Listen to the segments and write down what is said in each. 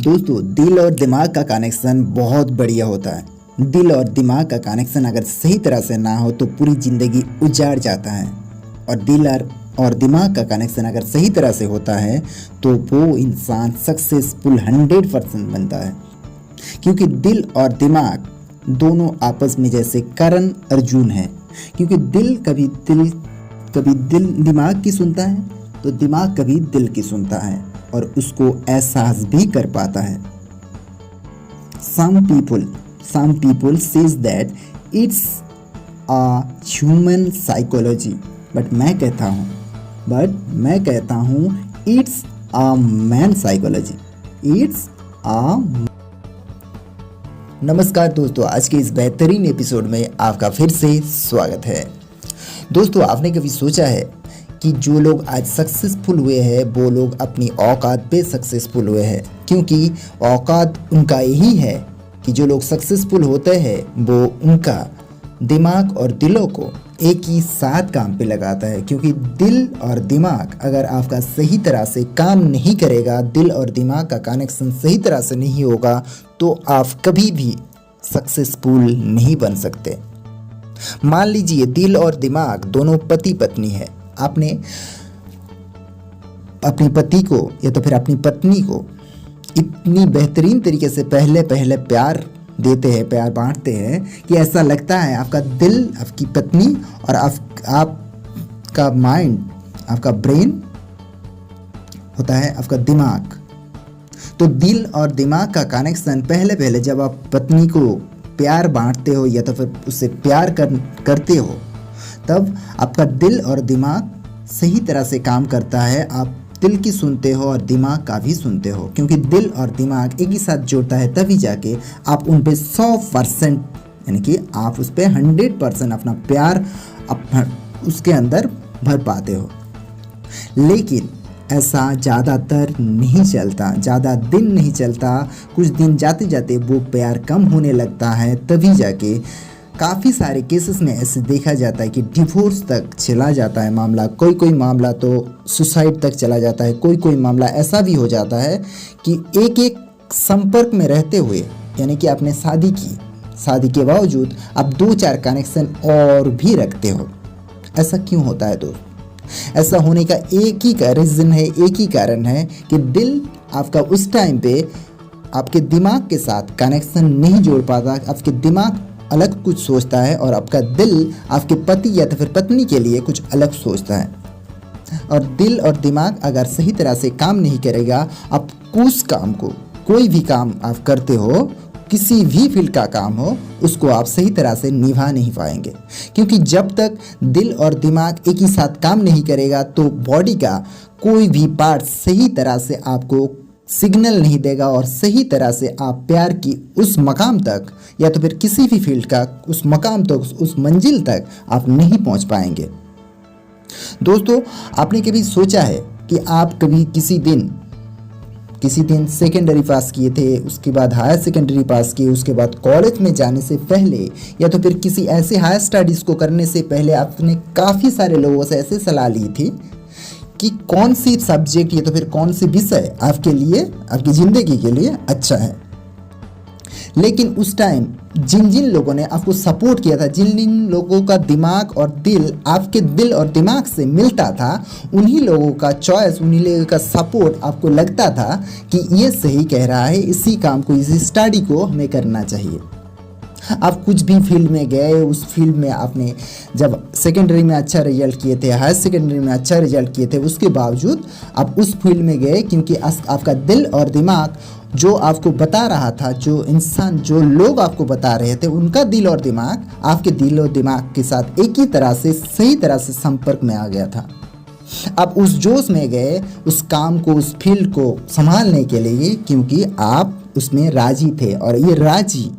दोस्तों, दिल और दिमाग का कनेक्शन बहुत बढ़िया होता है। दिल और दिमाग का कनेक्शन अगर सही तरह से ना हो तो पूरी ज़िंदगी उजाड़ जाता है। और दिल और दिमाग का कनेक्शन अगर सही तरह से होता है तो वो इंसान सक्सेसफुल 100% बनता है। क्योंकि दिल और दिमाग दोनों आपस में जैसे करण अर्जुन है। क्योंकि दिल कभी दिमाग की सुनता है तो दिमाग कभी दिल की सुनता है और उसको एहसास भी कर पाता है। Some people says that it's a human psychology, but मैं कहता हूँ it's a man psychology. नमस्कार दोस्तों, आज के इस बेहतरीन एपिसोड में आपका फिर से स्वागत है। दोस्तों, आपने कभी सोचा है कि जो लोग आज सक्सेसफुल हुए हैं वो लोग अपनी औकात पे सक्सेसफुल हुए हैं? क्योंकि औकात उनका यही है कि जो लोग सक्सेसफुल होते हैं वो उनका दिमाग और दिलों को एक ही साथ काम पे लगाता है। क्योंकि दिल और दिमाग अगर आपका सही तरह से काम नहीं करेगा, दिल और दिमाग का कनेक्शन सही तरह से नहीं होगा तो आप कभी भी सक्सेसफुल नहीं बन सकते। मान लीजिए दिल और दिमाग दोनों पति पत्नी है। आपने अपने पति को या तो फिर अपनी पत्नी को इतनी बेहतरीन तरीके से पहले प्यार देते हैं, प्यार बांटते हैं कि ऐसा लगता है आपका दिल, आपकी पत्नी और आपका माइंड, आपका ब्रेन होता है आपका दिमाग। तो दिल और दिमाग का कनेक्शन पहले जब आप पत्नी को प्यार बांटते हो या तो फिर उससे प्यार करते हो तब आपका दिल और दिमाग सही तरह से काम करता है। आप दिल की सुनते हो और दिमाग का भी सुनते हो। क्योंकि दिल और दिमाग एक ही साथ जुड़ता है तभी जाके आप उन पे 100% यानी कि आप उस पर 100% अपना प्यार उसके अंदर भर पाते हो। लेकिन ऐसा ज़्यादातर नहीं चलता, ज़्यादा दिन नहीं चलता। कुछ दिन जाते जाते वो प्यार कम होने लगता है। तभी जाके काफ़ी सारे केसेस में ऐसे देखा जाता है कि डिवोर्स तक चला जाता है मामला। कोई मामला तो सुसाइड तक चला जाता है। कोई मामला ऐसा भी हो जाता है कि एक संपर्क में रहते हुए यानी कि आपने शादी के बावजूद आप 2-4 कनेक्शन और भी रखते हो। ऐसा क्यों होता है दोस्त? ऐसा होने का एक ही रीज़न है, एक ही कारण है कि दिल आपका उस टाइम पे आपके दिमाग के साथ कनेक्शन नहीं जोड़ पाता। आपके दिमाग अलग कुछ सोचता है और आपका दिल आपके पति या तो फिर पत्नी के लिए कुछ अलग सोचता है। और दिल और दिमाग अगर सही तरह से काम नहीं करेगा, आप उस काम को, कोई भी काम आप करते हो, किसी भी फील्ड का काम हो, उसको आप सही तरह से निभा नहीं पाएंगे। क्योंकि जब तक दिल और दिमाग एक ही साथ काम नहीं करेगा तो बॉडी का कोई भी पार्ट सही तरह से आपको सिग्नल नहीं देगा और सही तरह से आप प्यार की उस मकाम तक या तो फिर किसी भी फील्ड का उस मकाम तक, उस मंजिल तक आप नहीं पहुंच पाएंगे। दोस्तों, आपने कभी सोचा है कि आप कभी किसी दिन सेकेंडरी पास किए थे, उसके बाद हायर सेकेंडरी पास किए, उसके बाद कॉलेज में जाने से पहले या तो फिर किसी ऐसे हायर स्टडीज़ को करने से पहले आपने काफ़ी सारे लोगों से ऐसे सलाह ली थी कि कौन सी सब्जेक्ट या तो फिर कौन सी विषय आपके लिए, आपकी ज़िंदगी के लिए अच्छा है। लेकिन उस टाइम जिन लोगों ने आपको सपोर्ट किया था, जिन लोगों का दिमाग और दिल आपके दिल और दिमाग से मिलता था, उन्हीं लोगों का चॉइस, उन्हीं लोगों का सपोर्ट आपको लगता था कि ये सही कह रहा है, इसी काम को, इसी स्टडी को हमें करना चाहिए। आप कुछ भी फील्ड में गए, उस फील्ड में आपने जब सेकेंडरी में अच्छा रिजल्ट किए थे, हायर सेकेंडरी में अच्छा रिजल्ट किए थे, उसके बावजूद आप उस फील्ड में गए क्योंकि आपका दिल और दिमाग जो आपको बता रहा था, जो लोग आपको बता रहे थे, उनका दिल और दिमाग आपके दिल और दिमाग के साथ एक ही तरह से, सही तरह से संपर्क में आ गया था। आप उस जोश में गए उस काम को, उस फील्ड को संभालने के लिए क्योंकि आप उसमें राजी थे। और ये राजी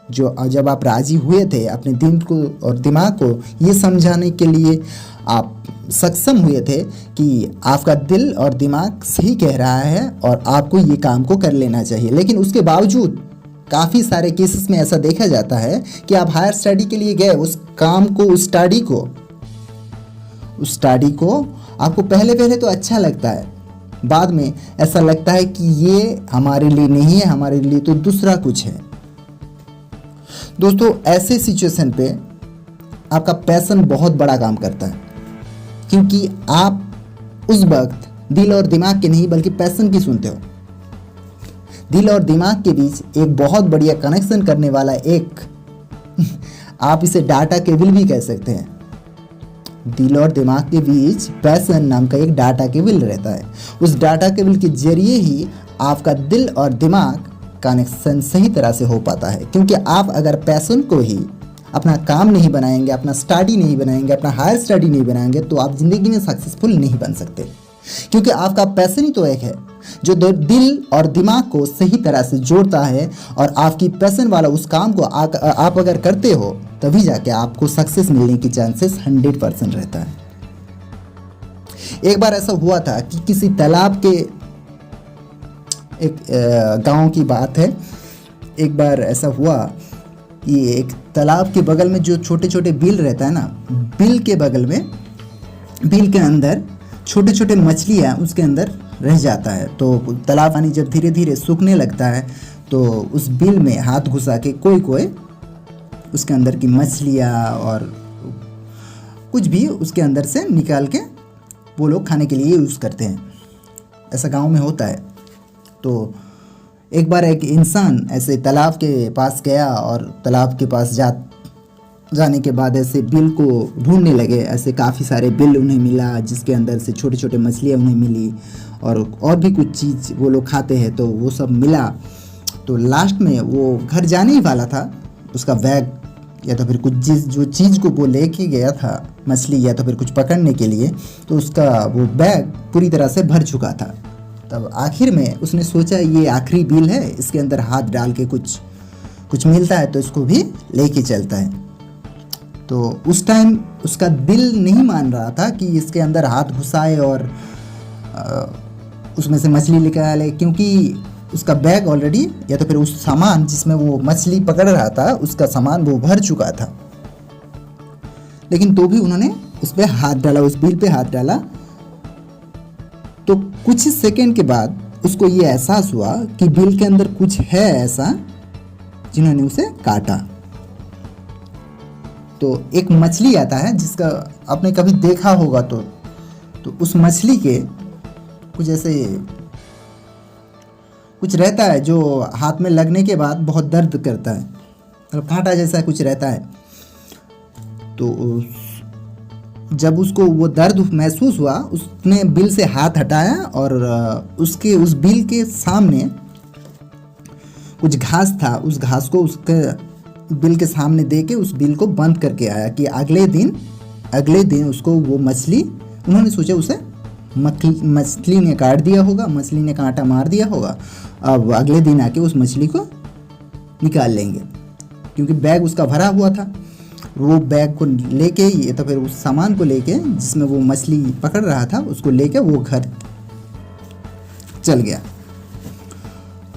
जब आप राजी हुए थे, अपने दिल को और दिमाग को ये समझाने के लिए आप सक्षम हुए थे कि आपका दिल और दिमाग सही कह रहा है और आपको ये काम को कर लेना चाहिए। लेकिन उसके बावजूद काफ़ी सारे केसेस में ऐसा देखा जाता है कि आप हायर स्टडी के लिए गए, उस काम को, उस स्टडी को आपको पहले तो अच्छा लगता है, बाद में ऐसा लगता है कि ये हमारे लिए नहीं है, हमारे लिए तो दूसरा कुछ है। दोस्तों, ऐसे सिचुएशन पे आपका पैशन बहुत बड़ा काम करता है, क्योंकि आप उस वक्त दिल और दिमाग के नहीं बल्कि पैशन की सुनते हो। दिल और दिमाग के बीच एक बहुत बढ़िया कनेक्शन करने वाला एक आप इसे डाटा केबल भी कह सकते हैं। दिल और दिमाग के बीच पैशन नाम का एक डाटा केबल रहता है। उस डाटा केबल के जरिए ही आपका दिल और दिमाग कनेक्शन सही तरह से हो पाता है, क्योंकि आप अगर पैशन को ही अपना काम नहीं बनाएंगे, अपना स्टडी नहीं बनाएंगे, अपना हायर स्टडी नहीं बनाएंगे, तो आप ज़िंदगी में सक्सेसफुल नहीं बन सकते। क्योंकि आपका पैशन ही तो एक है जो दिल और दिमाग को सही तरह से जोड़ता है, और आपकी पैशन वाला उस काम को आप अगर करते हो तभी जाके आपको सक्सेस मिलने की चांसेस 100% रहता है। एक बार ऐसा हुआ था कि किसी तालाब के, एक गांव की बात है, एक बार ऐसा हुआ कि एक तालाब के बगल में जो छोटे छोटे बिल रहता है ना, बिल के बगल में, बिल के अंदर छोटे छोटे मछलियाँ उसके अंदर रह जाता है। तो तालाब पानी जब धीरे धीरे सूखने लगता है तो उस बिल में हाथ घुसा के कोई उसके अंदर की मछलियाँ और कुछ भी उसके अंदर से निकाल के वो लोग खाने के लिए यूज़ करते हैं। ऐसा गांव में होता है। तो एक बार एक इंसान ऐसे तालाब के पास गया और तालाब के पास जाने के बाद ऐसे बिल को ढूंढने लगे। ऐसे काफ़ी सारे बिल उन्हें मिला जिसके अंदर से छोटे छोटे मछलियाँ उन्हें मिली, और भी कुछ चीज़ वो लोग खाते हैं, तो वो सब मिला। तो लास्ट में वो घर जाने ही वाला था, उसका बैग या तो फिर कुछ जो चीज़ को वो लेके गया था, मछली या तो फिर कुछ पकड़ने के लिए, तो उसका वो बैग पूरी तरह से भर चुका था। तब आखिर में उसने सोचा ये आखिरी बिल है, इसके अंदर हाथ डाल के कुछ मिलता है तो इसको भी लेके चलता है। तो उस टाइम उसका दिल नहीं मान रहा था कि इसके अंदर हाथ घुसाए और उसमें से मछली निकाले, क्योंकि उसका बैग ऑलरेडी या तो फिर उस सामान जिसमें वो मछली पकड़ रहा था उसका सामान वो भर चुका था। लेकिन तो भी उन्होंने उस पर हाथ डाला, उस बिल पे हाथ डाला। तो कुछ सेकंड के बाद उसको ये एहसास हुआ कि बिल के अंदर कुछ है ऐसा जिन्होंने उसे काटा। तो एक मछली आता है जिसका आपने कभी देखा होगा, तो उस मछली के कुछ ऐसे कुछ रहता है जो हाथ में लगने के बाद बहुत दर्द करता है, मतलब कांटा जैसा कुछ रहता है। तो जब उसको वो दर्द महसूस हुआ, उसने बिल से हाथ हटाया और उस बिल के सामने कुछ घास था, उस घास को उसके बिल के सामने दे के उस बिल को बंद करके आया कि अगले दिन उसको वो मछली, उन्होंने सोचा उसे मछली ने काट दिया होगा, मछली ने कांटा मार दिया होगा, अब अगले दिन आके उस मछली को निकाल लेंगे, क्योंकि बैग उसका भरा हुआ था। वो बैग को लेके ये तो फिर उस सामान को लेके जिसमें वो मछली पकड़ रहा था उसको लेके वो घर चल गया।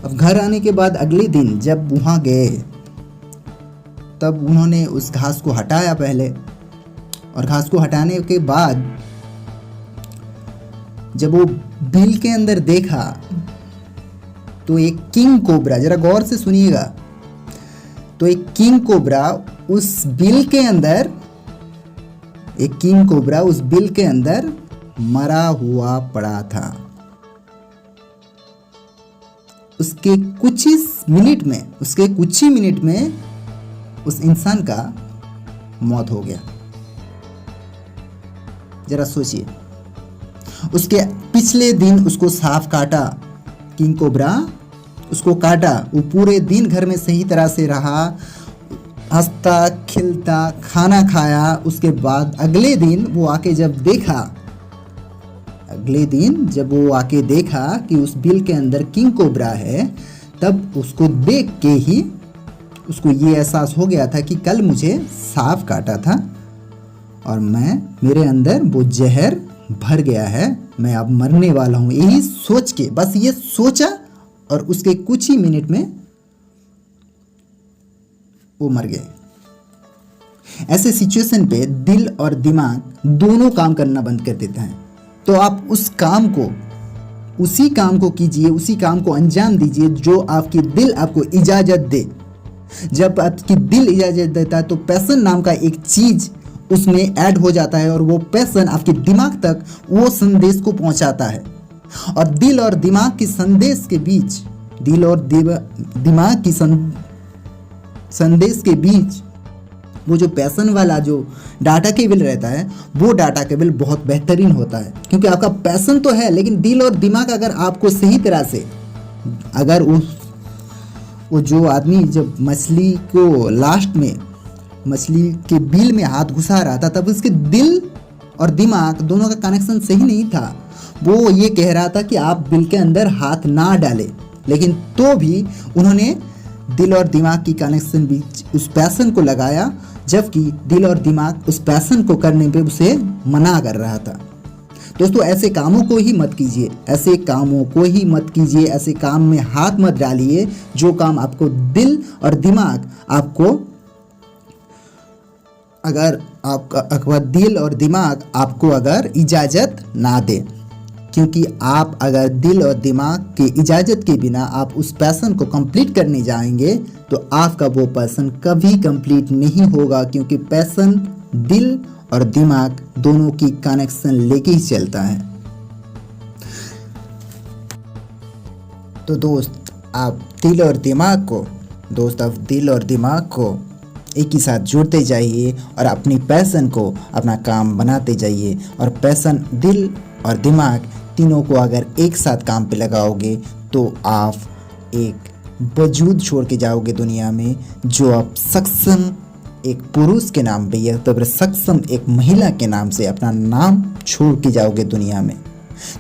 अब घर आने के बाद अगले दिन जब वहाँ गए तब उन्होंने उस घास को हटाया पहले, और घास को हटाने के बाद जब वो बिल के अंदर देखा तो एक किंग कोबरा, जरा गौर से सुनिएगा, तो एक किंग कोबरा उस बिल के अंदर, एक किंग कोबरा उस बिल के अंदर मरा हुआ पड़ा था। उसके कुछ ही मिनट में उस इंसान का मौत हो गया। जरा सोचिए, उसके पिछले दिन उसको सांप काटा, किंग कोबरा उसको काटा, वो पूरे दिन घर में सही तरह से रहा, हंसता खिलता खाना खाया। उसके बाद अगले दिन वो आके जब देखा कि उस बिल के अंदर किंग कोबरा है, तब उसको देख के ही उसको ये एहसास हो गया था कि कल मुझे सांप काटा था और मेरे अंदर वो जहर भर गया है, मैं अब मरने वाला हूँ। यही सोच के, बस ये सोचा और उसके कुछ ही मिनट में वो मर गए। ऐसे सिचुएशन पे दिल और दिमाग दोनों काम करना बंद कर देता है। तो आप उस काम को, उसी काम को कीजिए, उसी काम को अंजाम दीजिए जो आपकी दिल आपको इजाज़त दे। जब आपकी दिल इजाज़त देता है तो पैशन नाम का एक चीज़ उसमें ऐड हो जाता है और वो पैशन आपके दिमाग तक वो संदेश को पहुंचाता है। और दिल और दिमाग की संदेश के बीच, दिल और दिमाग की संदेश के बीच वो जो पैशन वाला जो डाटा केबल रहता है, वो डाटा केबल बहुत बेहतरीन होता है। क्योंकि आपका पैशन तो है, लेकिन दिल और दिमाग अगर आपको सही तरह से, अगर वो जो आदमी जब मछली को लास्ट में मछली के बिल में हाथ घुसा रहा था, तब उसके दिल और दिमाग दोनों का कनेक्शन सही नहीं था। वो ये कह रहा था कि आप बिल के अंदर हाथ ना डालें, लेकिन तो भी उन्होंने दिल और दिमाग की कनेक्शन बीच उस पैशन को लगाया, जबकि दिल और दिमाग उस पैशन को करने पे उसे मना कर रहा था। दोस्तों, ऐसे कामों को ही मत कीजिए, ऐसे कामों को ही मत कीजिए, ऐसे काम में हाथ मत डालिए जो काम आपको दिल और दिमाग आपको, अगर दिल और दिमाग आपको अगर इजाज़त ना दे। क्योंकि आप अगर दिल और दिमाग की इजाज़त के बिना आप उस पैशन को कंप्लीट करने जाएंगे तो आपका वो पैशन कभी कंप्लीट नहीं होगा, क्योंकि पैशन दिल और दिमाग दोनों की कनेक्शन लेके ही चलता है। तो दोस्त, आप दिल और दिमाग को एक ही साथ जोड़ते जाइए और अपनी पैशन को अपना काम बनाते जाइए। और पैशन, दिल और दिमाग तीनों को अगर एक साथ काम पे लगाओगे तो आप एक वजूद छोड़ के जाओगे दुनिया में, जो आप सक्षम एक पुरुष के नाम पे या तो फिर सक्षम एक महिला के नाम से अपना नाम छोड़ के जाओगे दुनिया में।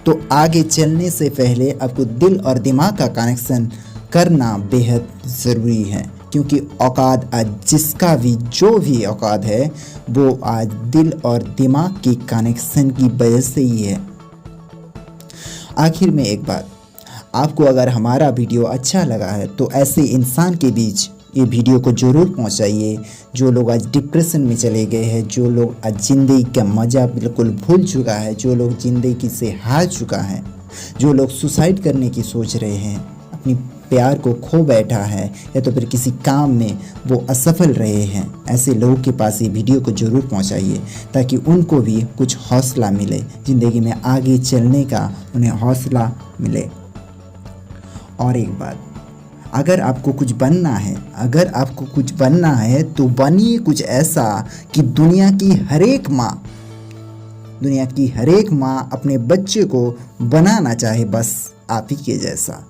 तो आगे चलने से पहले आपको दिल और दिमाग का कनेक्शन करना बेहद ज़रूरी है, क्योंकि औकात आज जिसका भी जो भी औकात है वो आज दिल और दिमाग की कनेक्शन की वजह से ही है। आखिर में एक बात, आपको अगर हमारा वीडियो अच्छा लगा है तो ऐसे इंसान के बीच ये वीडियो को ज़रूर पहुंचाइए जो लोग आज डिप्रेशन में चले गए हैं, जो लोग आज ज़िंदगी का मज़ा बिल्कुल भूल चुका है, जो लोग ज़िंदगी से हार चुका है, जो लोग सुसाइड करने की सोच रहे हैं, अपनी प्यार को खो बैठा है या तो फिर किसी काम में वो असफल रहे हैं। ऐसे लोगों के पास ये वीडियो को ज़रूर पहुंचाइए ताकि उनको भी कुछ हौसला मिले, ज़िंदगी में आगे चलने का उन्हें हौसला मिले। और एक बात, अगर आपको कुछ बनना है तो बनिए कुछ ऐसा कि दुनिया की हर एक माँ अपने बच्चे को बनाना चाहे बस आप ही के जैसा।